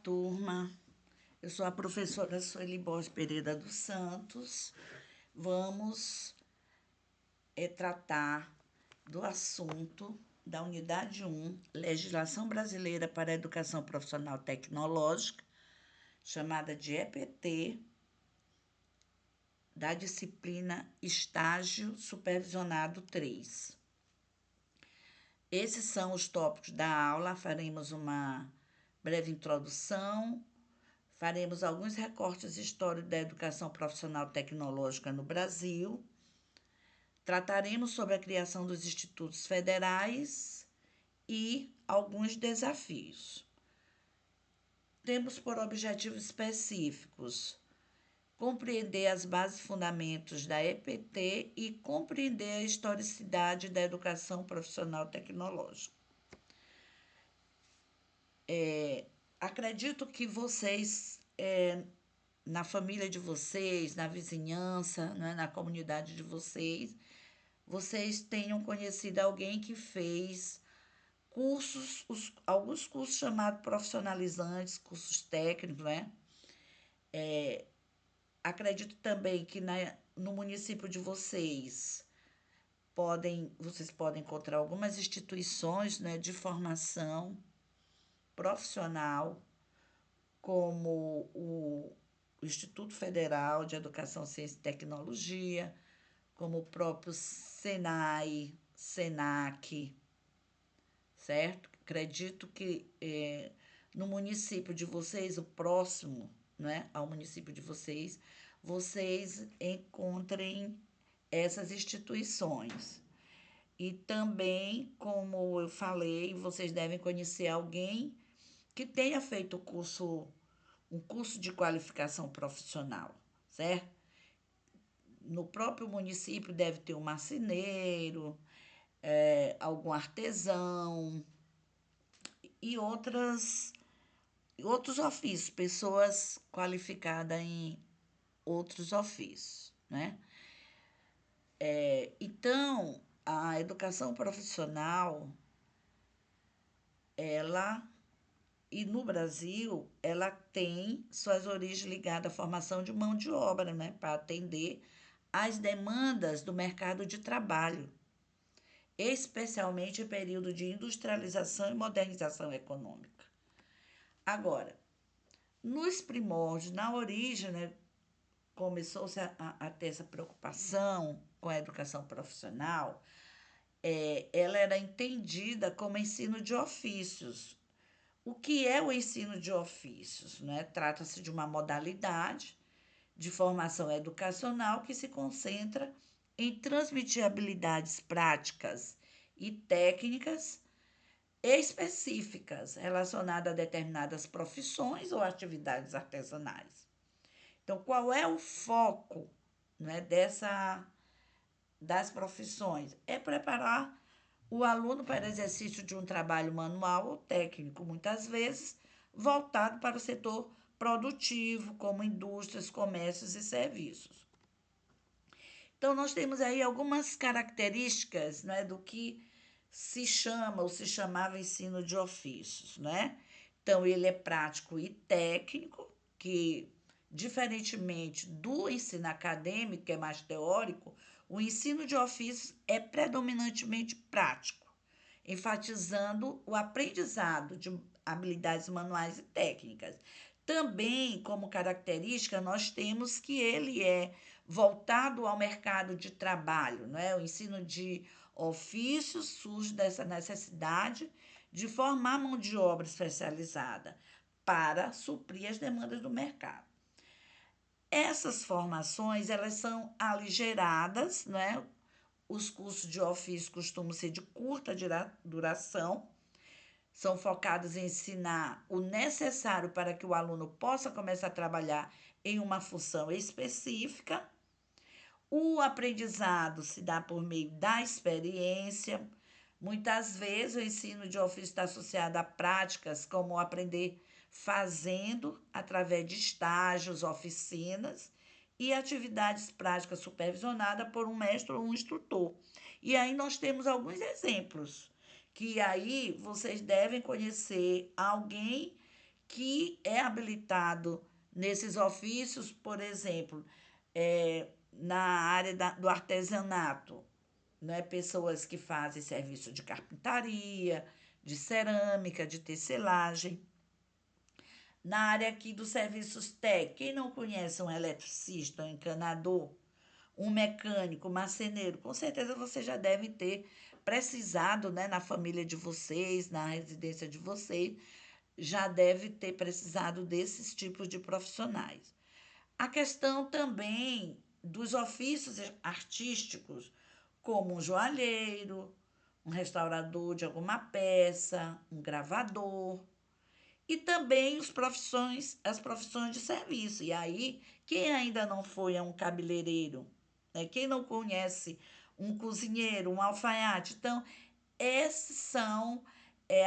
turma. Eu sou a professora Sueli Borges Pereira dos Santos. Vamos tratar do assunto da unidade 1, Legislação Brasileira para a Educação Profissional Tecnológica, chamada de EPT, da disciplina Estágio Supervisionado 3. Esses são os tópicos da aula. Faremos uma breve introdução, faremos alguns recortes históricos da educação profissional tecnológica no Brasil, trataremos sobre a criação dos institutos federais e alguns desafios. Temos por objetivos específicos compreender as bases e fundamentos da EPT e compreender a historicidade da educação profissional tecnológica. Acredito que vocês, na família de vocês, na vizinhança, né, na comunidade de vocês tenham conhecido alguém que fez cursos, alguns cursos chamados profissionalizantes, cursos técnicos, né? Acredito também que no município de vocês podem encontrar algumas instituições, né, de formação profissional, como o Instituto Federal de Educação, Ciência e Tecnologia, como o próprio Senai, Senac, certo? Acredito que no município de vocês, o próximo, né, ao município de vocês encontrem essas instituições. E também, como eu falei, vocês devem conhecer alguém que tenha feito um curso de qualificação profissional, certo? No próprio município deve ter um marceneiro, algum artesão e outros ofícios, pessoas qualificadas em outros ofícios, né? Então, a educação profissional, e no Brasil, ela tem suas origens ligadas à formação de mão de obra, né, para atender às demandas do mercado de trabalho, especialmente em período de industrialização e modernização econômica. Agora, nos primórdios, na origem, né, começou-se a ter essa preocupação com a educação profissional. Ela era entendida como ensino de ofícios. O que é o ensino de ofícios, né? Trata-se de uma modalidade de formação educacional que se concentra em transmitir habilidades práticas e técnicas específicas relacionadas a determinadas profissões ou atividades artesanais. Então, qual é o foco, né, das profissões? É preparar o aluno para o exercício de um trabalho manual ou técnico, muitas vezes voltado para o setor produtivo, como indústrias, comércios e serviços. Então, nós temos aí algumas características, né, do que se chama ou se chamava ensino de ofícios, né? Então, ele é prático e técnico, que, diferentemente do ensino acadêmico, que é mais teórico, o ensino de ofícios é predominantemente prático, enfatizando o aprendizado de habilidades manuais e técnicas. Também, como característica, nós temos que ele é voltado ao mercado de trabalho, não é? O ensino de ofícios surge dessa necessidade de formar mão de obra especializada para suprir as demandas do mercado. Essas formações, elas são aligeradas, né? Os cursos de ofício costumam ser de curta duração, são focados em ensinar o necessário para que o aluno possa começar a trabalhar em uma função específica. O aprendizado se dá por meio da experiência. Muitas vezes o ensino de ofício está associado a práticas como aprender fazendo, através de estágios, oficinas e atividades práticas supervisionadas por um mestre ou um instrutor. E aí nós temos alguns exemplos, que aí vocês devem conhecer alguém que é habilitado nesses ofícios, por exemplo, na área do artesanato, né? Pessoas que fazem serviço de carpintaria, de cerâmica, de tecelagem. Na área aqui dos serviços técnicos, quem não conhece um eletricista, um encanador, um mecânico, um marceneiro, com certeza você já deve ter precisado, né, na família de vocês, na residência de vocês, já deve ter precisado desses tipos de profissionais. A questão também dos ofícios artísticos, como um joalheiro, um restaurador de alguma peça, um gravador, e também as profissões de serviço. E aí, quem ainda não foi a um cabeleireiro, né? Quem não conhece um cozinheiro, um alfaiate, então, essas são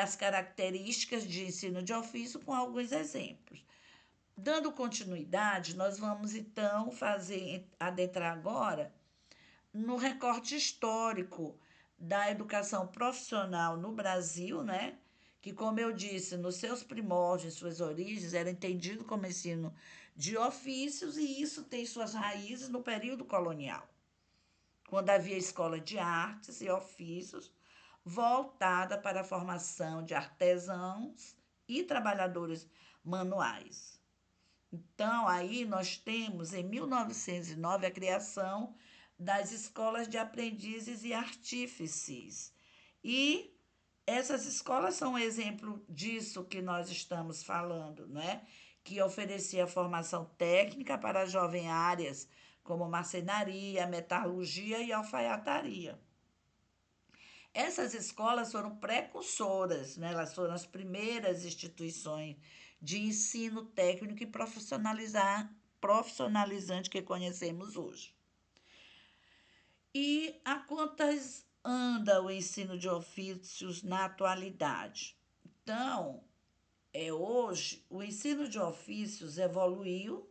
as características de ensino de ofício com alguns exemplos. Dando continuidade, nós vamos então adentrar agora no recorte histórico da educação profissional no Brasil, né? Que, como eu disse, nos seus primórdios, suas origens, era entendido como ensino de ofícios, e isso tem suas raízes no período colonial, quando havia escola de artes e ofícios voltada para a formação de artesãos e trabalhadores manuais. Então, aí nós temos, em 1909, a criação das escolas de aprendizes e artífices. E essas escolas são um exemplo disso que nós estamos falando, né? Que oferecia formação técnica para jovens áreas como marcenaria, metalurgia e alfaiataria. Essas escolas foram precursoras, né? Elas foram as primeiras instituições de ensino técnico e profissionalizante que conhecemos hoje. E a quantas anda o ensino de ofícios na atualidade? Então, hoje, o ensino de ofícios evoluiu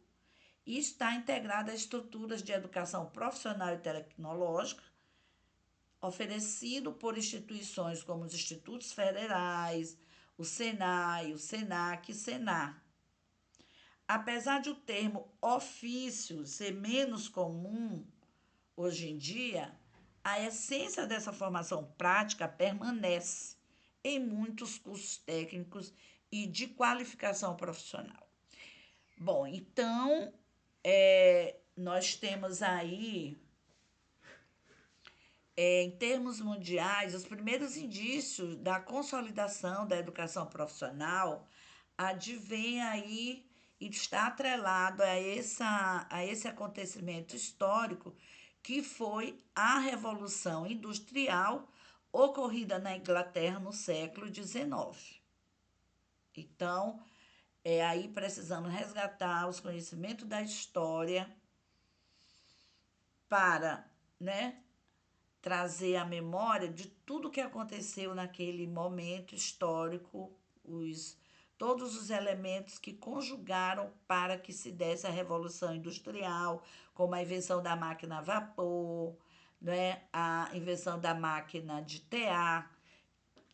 e está integrado a estruturas de educação profissional e tecnológica, oferecido por instituições como os institutos federais, o Senai, o Senac e Senar. Apesar de o termo ofício ser menos comum hoje em dia, a essência dessa formação prática permanece em muitos cursos técnicos e de qualificação profissional. Bom, então, nós temos aí, em termos mundiais, os primeiros indícios da consolidação da educação profissional advém aí e está atrelado a esse acontecimento histórico que foi a Revolução Industrial ocorrida na Inglaterra no século XIX. Então, aí precisamos resgatar os conhecimentos da história para, né, trazer a memória de tudo que aconteceu naquele momento histórico, todos os elementos que conjugaram para que se desse a Revolução Industrial, como a invenção da máquina a vapor, né, a invenção da máquina de tear,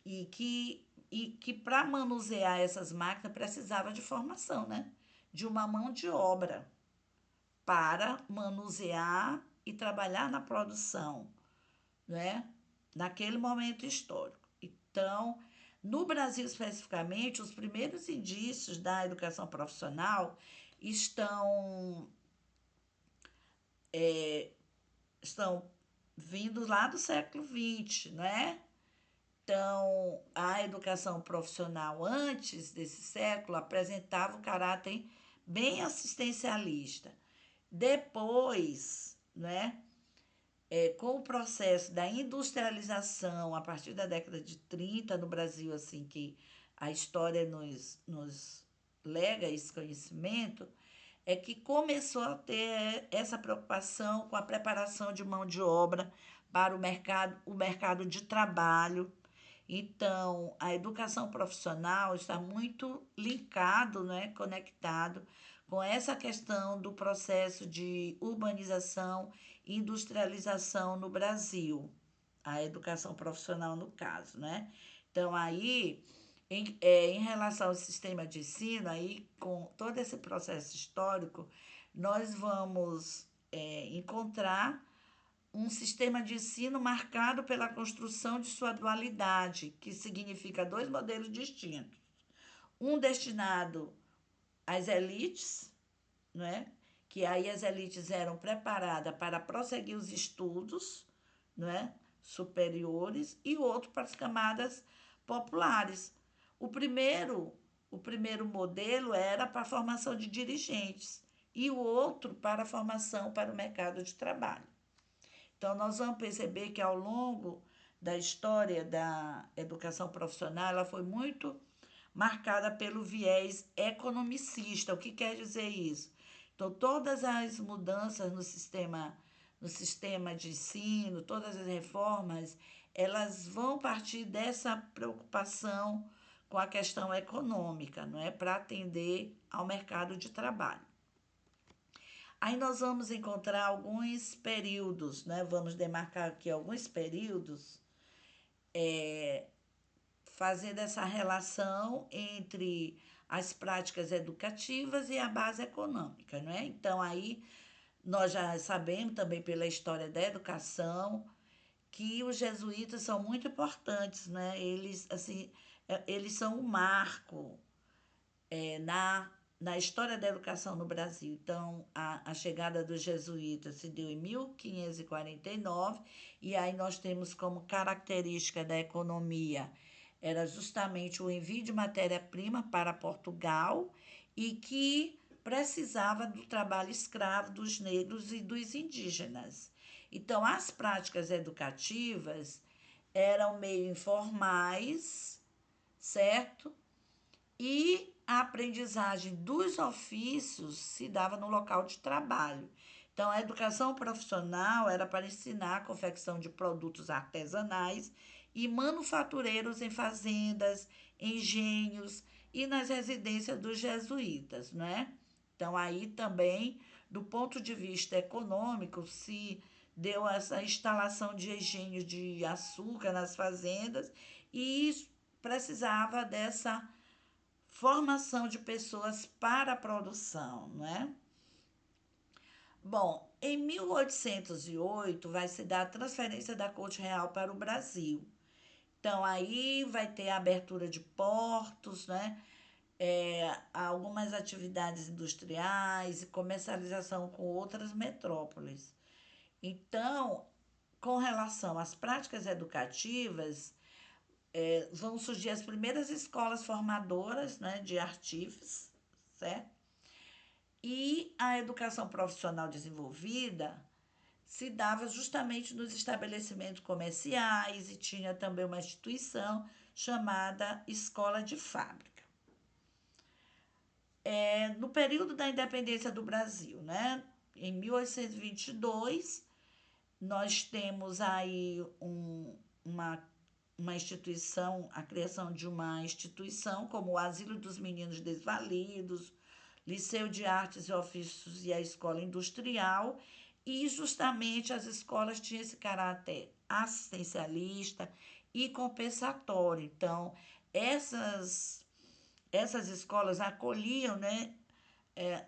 e que para manusear essas máquinas precisava de formação, né, de uma mão de obra para manusear e trabalhar na produção, né? Naquele momento histórico. Então, no Brasil especificamente, os primeiros indícios da educação profissional estão, estão vindo lá do século XX, né? Então, a educação profissional antes desse século apresentava um caráter bem assistencialista. Depois, né, com o processo da industrialização, a partir da década de 30 no Brasil, assim que a história nos lega esse conhecimento, é que começou a ter essa preocupação com a preparação de mão de obra para o mercado de trabalho. Então, a educação profissional está muito linkado, né, conectado com essa questão do processo de urbanização e industrialização no Brasil, a educação profissional no caso, né? Então, aí Em relação ao sistema de ensino, aí, com todo esse processo histórico, nós vamos encontrar um sistema de ensino marcado pela construção de sua dualidade, que significa dois modelos distintos. Um destinado às elites, né? Que aí as elites eram preparadas para prosseguir os estudos, né? Superiores, e outro para as camadas populares. O primeiro, o primeiro modelo era para a formação de dirigentes e o outro para a formação para o mercado de trabalho. Então, nós vamos perceber que ao longo da história da educação profissional, ela foi muito marcada pelo viés economicista. O que quer dizer isso? Então, todas as mudanças no sistema de ensino, todas as reformas, elas vão partir dessa preocupação com a questão econômica, não é? Para atender ao mercado de trabalho. Aí nós vamos encontrar alguns períodos, né? Vamos demarcar aqui alguns períodos, fazendo essa relação entre as práticas educativas e a base econômica, não é? Então aí nós já sabemos também pela história da educação que os jesuítas são muito importantes, né? Eles assim, eles são um marco na história da educação no Brasil. Então, a chegada dos jesuítas se deu em 1549, e aí nós temos como característica da economia era justamente o envio de matéria-prima para Portugal e que precisava do trabalho escravo dos negros e dos indígenas. Então, as práticas educativas eram meio informais, certo? E a aprendizagem dos ofícios se dava no local de trabalho. Então, a educação profissional era para ensinar a confecção de produtos artesanais e manufatureiros em fazendas, engenhos e nas residências dos jesuítas, né? Então, aí também, do ponto de vista econômico, se deu essa instalação de engenhos de açúcar nas fazendas e precisava dessa formação de pessoas para a produção, não é? Bom, em 1808 vai se dar a transferência da Corte Real para o Brasil. Então aí vai ter a abertura de portos, né? Algumas atividades industriais e comercialização com outras metrópoles. Então, com relação às práticas educativas, vão surgir as primeiras escolas formadoras, né, de artífices, certo? E a educação profissional desenvolvida se dava justamente nos estabelecimentos comerciais e tinha também uma instituição chamada Escola de Fábrica. No período da independência do Brasil, né, em 1822, nós temos aí uma instituição, a criação de uma instituição como o Asilo dos Meninos Desvalidos, Liceu de Artes e Ofícios e a Escola Industrial, e justamente as escolas tinham esse caráter assistencialista e compensatório. Então, essas escolas acolhiam, né,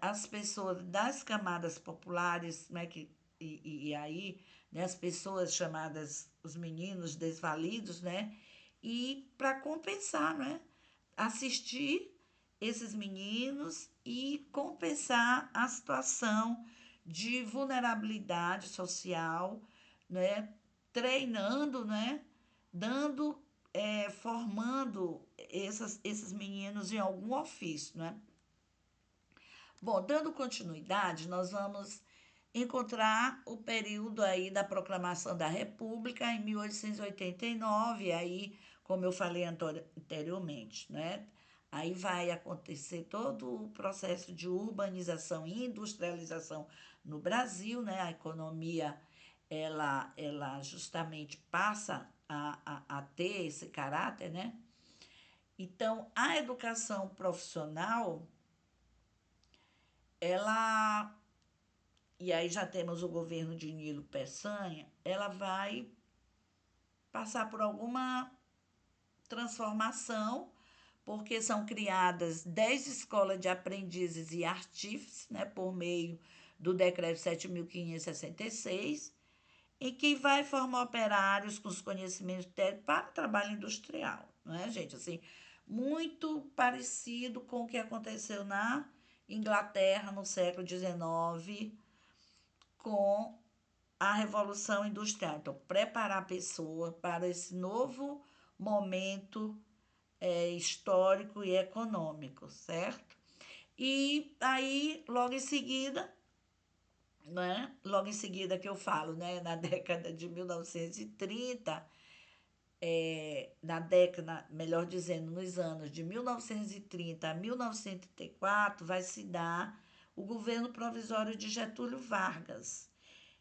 as pessoas das camadas populares, né, e aí, né, as pessoas chamadas os meninos desvalidos, né, e para compensar, né, assistir esses meninos e compensar a situação de vulnerabilidade social, né, treinando, né, dando, formando esses meninos em algum ofício, né? Bom, dando continuidade, nós vamos encontrar o período aí da proclamação da República em 1889, aí, como eu falei anteriormente, né? Aí vai acontecer todo o processo de urbanização e industrialização no Brasil, né? A economia, ela justamente passa a ter esse caráter, né? Então, a educação profissional, ela e aí já temos o governo de Nilo Peçanha, ela vai passar por alguma transformação, porque são criadas 10 escolas de aprendizes e artífices, né, por meio do Decreto 7.566, em que vai formar operários com os conhecimentos técnicos para o trabalho industrial, não é, gente? Assim, muito parecido com o que aconteceu na Inglaterra no século XIX, com a Revolução Industrial. Então, preparar a pessoa para esse novo momento histórico e econômico, certo? E aí, logo em seguida, né? Logo em seguida que eu falo, né? Na década de 1930, na década, melhor dizendo, nos anos de 1930 a 1934, vai se dar o governo provisório de Getúlio Vargas.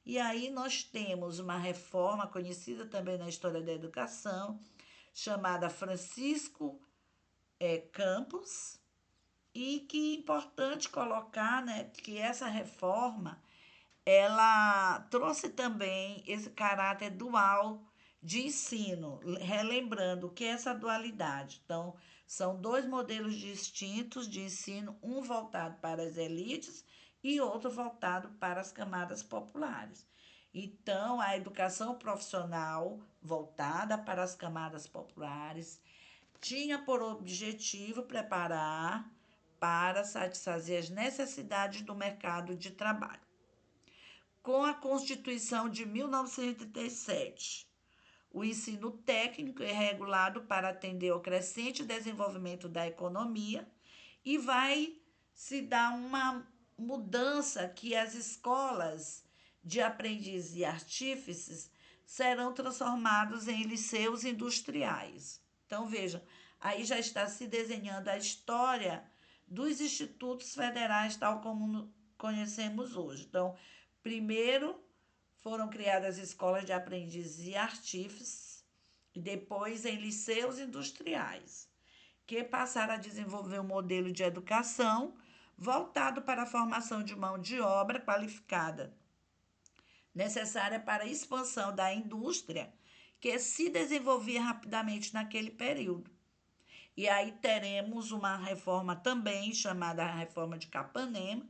E aí nós temos uma reforma conhecida também na história da educação, chamada Francisco Campos, e que é importante colocar, né, que essa reforma ela trouxe também esse caráter dual de ensino, relembrando o que é essa dualidade. Então, são dois modelos distintos de ensino, um voltado para as elites e outro voltado para as camadas populares. Então, a educação profissional voltada para as camadas populares tinha por objetivo preparar para satisfazer as necessidades do mercado de trabalho. Com a Constituição de 1937, o ensino técnico é regulado para atender ao crescente desenvolvimento da economia e vai se dar uma mudança que as escolas de aprendizes e artífices serão transformados em liceus industriais. Então, vejam, aí já está se desenhando a história dos institutos federais, tal como conhecemos hoje. Então, primeiro foram criadas escolas de aprendizes e artífices, e depois em liceus industriais, que passaram a desenvolver um modelo de educação voltado para a formação de mão de obra qualificada, necessária para a expansão da indústria, que se desenvolvia rapidamente naquele período. E aí teremos uma reforma também, chamada Reforma de Capanema,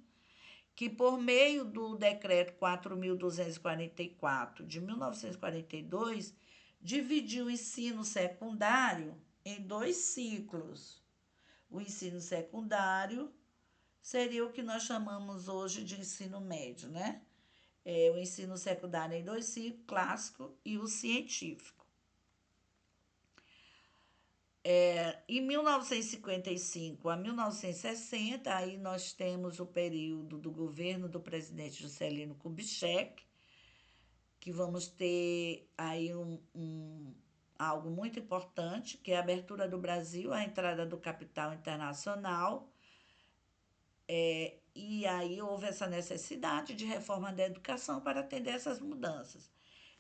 que por meio do Decreto 4.244 de 1942, dividiu o ensino secundário em dois ciclos. O ensino secundário seria o que nós chamamos hoje de ensino médio, né? O ensino secundário em dois ciclos, clássico e o científico. Em 1955 a 1960, aí nós temos o período do governo do presidente Juscelino Kubitschek, que vamos ter aí algo muito importante, que é a abertura do Brasil, a entrada do capital internacional, e aí houve essa necessidade de reforma da educação para atender essas mudanças.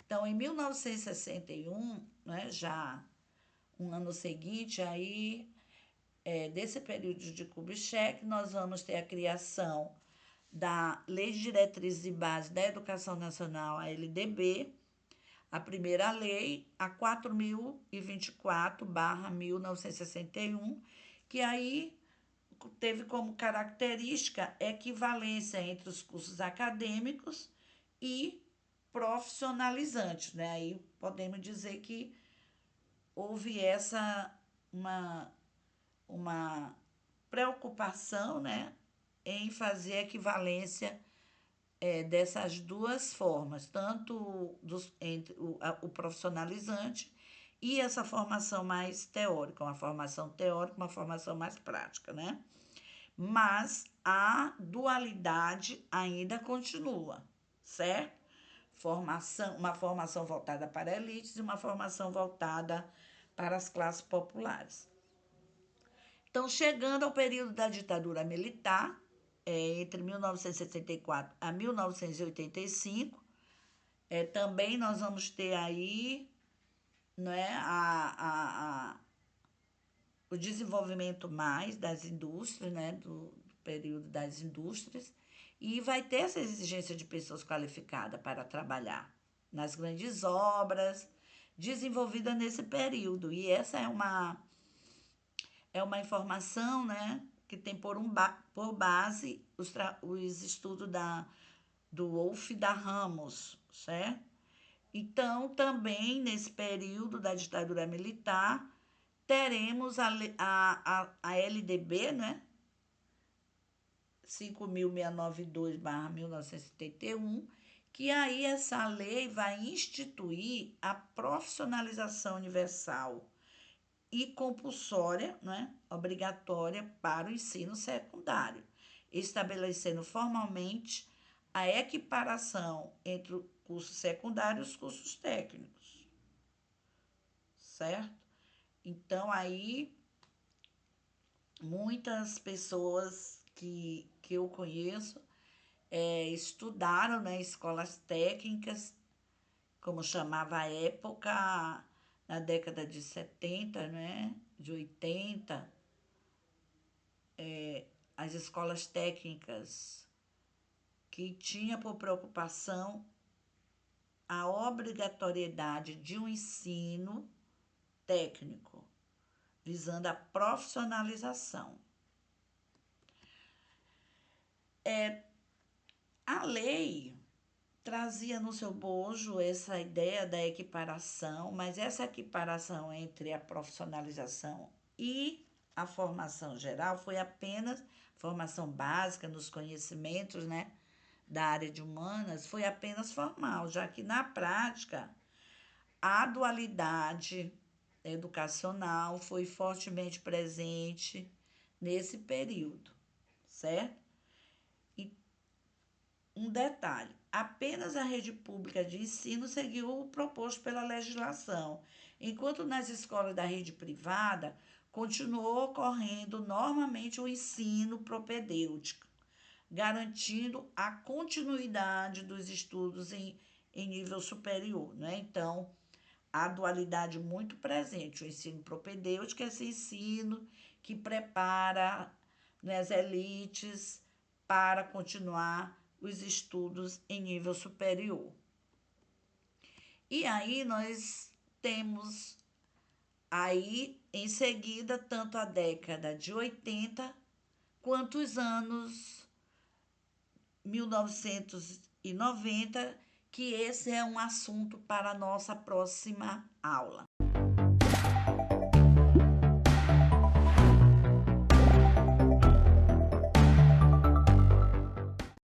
Então, em 1961, né, já um ano seguinte, aí, desse período de Kubitschek, nós vamos ter a criação da Lei de Diretrizes e Bases da Educação Nacional, a LDB, a primeira lei, a 4.024/1961, que aí teve como característica equivalência entre os cursos acadêmicos e profissionalizantes, né? Aí podemos dizer que houve uma, uma preocupação, né, em fazer a equivalência dessas duas formas, tanto entre o profissionalizante e essa formação mais teórica, uma formação teórica, uma formação mais prática, né? Mas a dualidade ainda continua, certo? Uma formação voltada para elites e uma formação voltada para as classes populares. Então, chegando ao período da ditadura militar, entre 1964 a 1985, também nós vamos ter aí, né, o desenvolvimento mais das indústrias, né, do período das indústrias, e vai ter essa exigência de pessoas qualificadas para trabalhar nas grandes obras desenvolvidas nesse período. E essa é uma informação, né, que tem por base os estudos do Wolff e da Ramos, certo? Então, também nesse período da ditadura militar, teremos a LDB, né? 5.692/1971, que aí essa lei vai instituir a profissionalização universal e compulsória, né, obrigatória para o ensino secundário, estabelecendo formalmente a equiparação entre o curso secundário e os cursos técnicos, certo? Então, aí, muitas pessoas que eu conheço estudaram, né, escolas técnicas, como chamava a época, na década de 70, né, de 80, as escolas técnicas que tinha por preocupação a obrigatoriedade de um ensino técnico, visando a profissionalização. A lei trazia no seu bojo essa ideia da equiparação, mas essa equiparação entre a profissionalização e a formação geral foi apenas formação básica nos conhecimentos, né, da área de humanas, foi apenas formal, já que na prática a dualidade educacional foi fortemente presente nesse período, certo? Um detalhe: apenas a rede pública de ensino seguiu o proposto pela legislação, enquanto nas escolas da rede privada continuou ocorrendo normalmente o ensino propedêutico, garantindo a continuidade dos estudos em nível superior, né? Então, a dualidade muito presente, o ensino propedêutico, esse ensino que prepara, né, as elites para continuar os estudos em nível superior. E aí nós temos aí em seguida tanto a década de 80 quanto os anos 1990, que esse é um assunto para a nossa próxima aula.